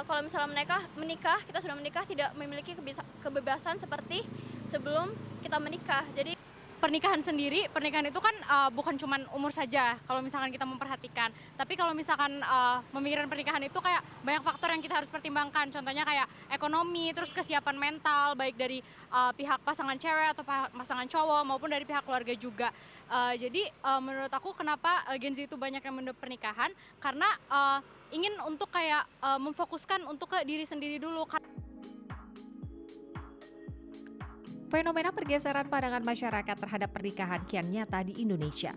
kalau misalnya menikah, kita sudah menikah tidak memiliki kebebasan seperti sebelum kita menikah. Jadi pernikahan itu kan bukan cuman umur saja kalau misalkan kita memperhatikan. Tapi kalau misalkan memikirkan pernikahan itu kayak banyak faktor yang kita harus pertimbangkan. Contohnya kayak ekonomi, terus kesiapan mental baik dari pihak pasangan cewek atau pasangan cowok maupun dari pihak keluarga juga. Jadi menurut aku kenapa Gen Z itu banyak yang menunda pernikahan karena ingin untuk kayak memfokuskan untuk ke diri sendiri dulu. Fenomena pergeseran pandangan masyarakat terhadap pernikahan kian nyata di Indonesia.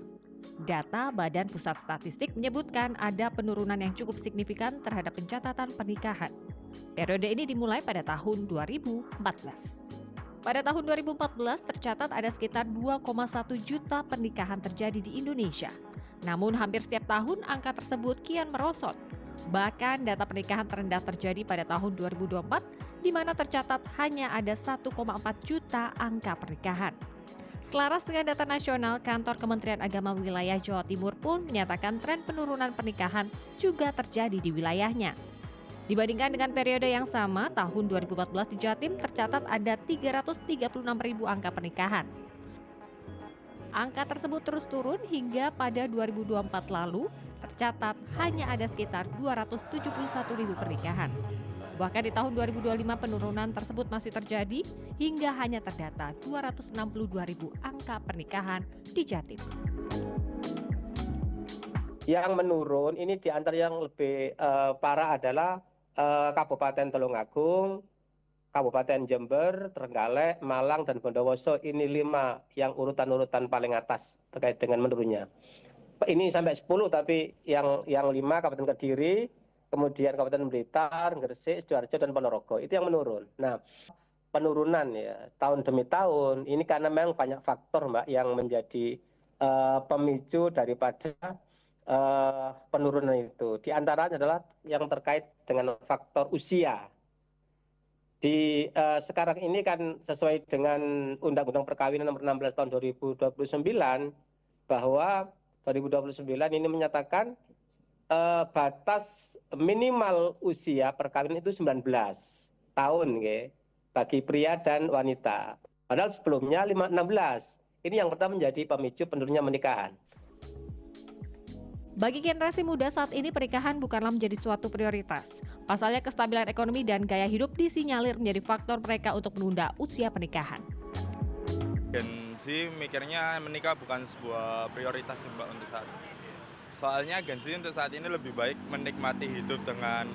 Data Badan Pusat Statistik menyebutkan ada penurunan yang cukup signifikan terhadap pencatatan pernikahan. Periode ini dimulai pada tahun 2014. Pada tahun 2014 tercatat ada sekitar 2,1 juta pernikahan terjadi di Indonesia. Namun hampir setiap tahun angka tersebut kian merosot. Bahkan data pernikahan terendah terjadi pada tahun 2024, di mana tercatat hanya ada 1,4 juta angka pernikahan. Selaras dengan data nasional, Kantor Kementerian Agama Wilayah Jawa Timur pun menyatakan tren penurunan pernikahan juga terjadi di wilayahnya. Dibandingkan dengan periode yang sama, tahun 2014 di Jatim tercatat ada 336.000 angka pernikahan. Angka tersebut terus turun hingga pada 2024 lalu tercatat hanya ada sekitar 271.000 pernikahan. Bahkan di tahun 2025 penurunan tersebut masih terjadi hingga hanya terdata 262.000 angka pernikahan di Jatim. Yang menurun ini di antara yang lebih parah adalah Kabupaten Tulungagung, Kabupaten Jember, Trenggalek, Malang, dan Bondowoso. Ini 5 yang urutan-urutan paling atas terkait dengan menurunnya. Ini sampai 10, tapi yang 5 Kabupaten Kediri, kemudian Kabupaten Blitar, Gresik, Sidoarjo, dan Ponorogo itu yang menurun. Nah, penurunan ya tahun demi tahun ini karena memang banyak faktor Mbak yang menjadi pemicu daripada penurunan itu. Di antaranya adalah yang terkait dengan faktor usia. Sekarang ini kan sesuai dengan Undang-Undang Perkawinan Nomor 16 tahun 2029 bahwa 2029 ini menyatakan batas minimal usia perkawinan itu 19 tahun bagi pria dan wanita. Padahal sebelumnya 16. Ini yang pertama menjadi pemicu penurunnya pernikahan. Bagi generasi muda saat ini pernikahan bukanlah menjadi suatu prioritas. Pasalnya kestabilan ekonomi dan gaya hidup disinyalir menjadi faktor mereka untuk menunda usia pernikahan. Gen Z mikirnya menikah bukan sebuah prioritas Mbak untuk saat ini. Soalnya Gen Z untuk saat ini lebih baik menikmati hidup dengan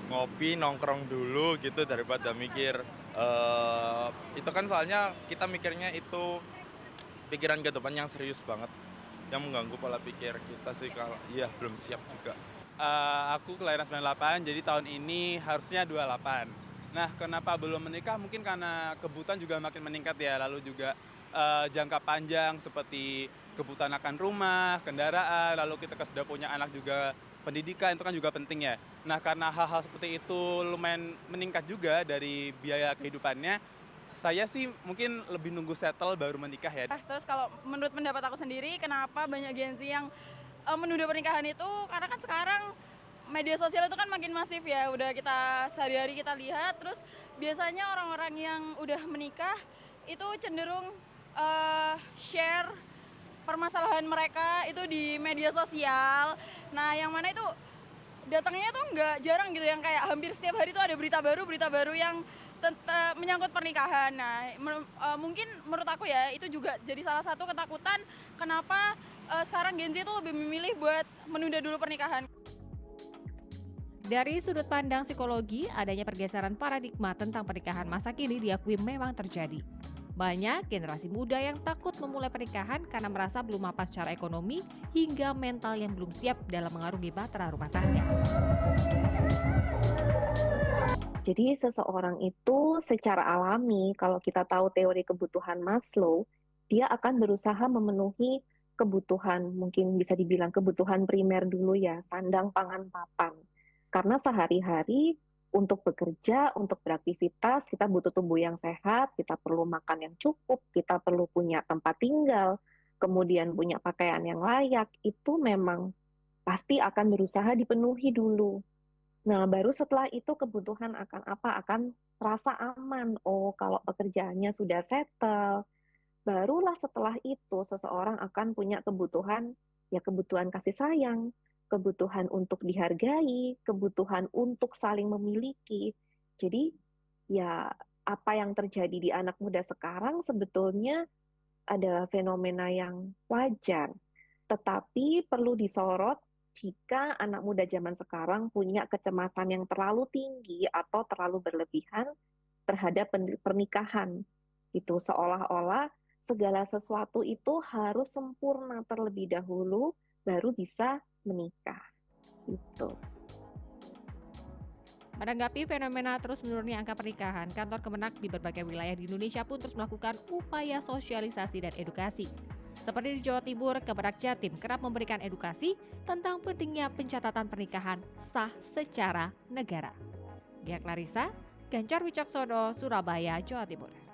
ngopi, nongkrong dulu gitu daripada mikir itu kan soalnya kita mikirnya itu pikiran ke depan yang serius banget yang mengganggu pola pikir kita sih kalau iya belum siap juga. Aku kelahiran 98 jadi tahun ini harusnya 28. Nah, kenapa belum menikah? Mungkin karena kebutuhan juga makin meningkat ya, lalu juga jangka panjang seperti kebutuhan akan rumah, kendaraan, lalu kita sudah punya anak juga, pendidikan itu kan juga penting ya. Nah, karena hal-hal seperti itu lumayan meningkat juga dari biaya kehidupannya, saya sih mungkin lebih nunggu settle baru menikah ya. Terus kalau menurut pendapat aku sendiri, kenapa banyak Gen Z yang menunda pernikahan itu karena kan sekarang media sosial itu kan makin masif ya, udah kita sehari-hari kita lihat, terus biasanya orang-orang yang udah menikah itu cenderung share permasalahan mereka itu di media sosial. Nah, yang mana itu datangnya tuh nggak jarang gitu, yang kayak hampir setiap hari itu ada berita baru yang menyangkut pernikahan. Nah, mungkin menurut aku ya itu juga jadi salah satu ketakutan kenapa sekarang Gen Z itu lebih memilih buat menunda dulu pernikahan. Dari sudut pandang psikologi, adanya pergeseran paradigma tentang pernikahan masa kini diakui memang terjadi. Banyak generasi muda yang takut memulai pernikahan karena merasa belum mapan secara ekonomi hingga mental yang belum siap dalam mengarungi bahtera rumah tangga. Jadi seseorang itu secara alami, kalau kita tahu teori kebutuhan Maslow, dia akan berusaha memenuhi kebutuhan, mungkin bisa dibilang kebutuhan primer dulu ya, sandang, pangan, papan. Karena sehari-hari untuk bekerja, untuk beraktivitas, kita butuh tubuh yang sehat, kita perlu makan yang cukup, kita perlu punya tempat tinggal, kemudian punya pakaian yang layak, itu memang pasti akan berusaha dipenuhi dulu. Nah, baru setelah itu kebutuhan akan apa? Akan rasa aman. Oh, kalau pekerjaannya sudah settle, barulah setelah itu seseorang akan punya kebutuhan, ya kebutuhan kasih sayang, kebutuhan untuk dihargai, kebutuhan untuk saling memiliki. Jadi, ya apa yang terjadi di anak muda sekarang sebetulnya adalah fenomena yang wajar, tetapi perlu disorot jika anak muda zaman sekarang punya kecemasan yang terlalu tinggi atau terlalu berlebihan terhadap pernikahan. Itu seolah-olah segala sesuatu itu harus sempurna terlebih dahulu baru bisa menikah. Itu. Menanggapi fenomena terus menurunnya angka pernikahan, kantor Kemenak di berbagai wilayah di Indonesia pun terus melakukan upaya sosialisasi dan edukasi. Seperti di Jawa Timur, Kemenak Jatim kerap memberikan edukasi tentang pentingnya pencatatan pernikahan sah secara negara. Dia Clarissa, Ganjar Wicaksono, Surabaya, Jawa Timur.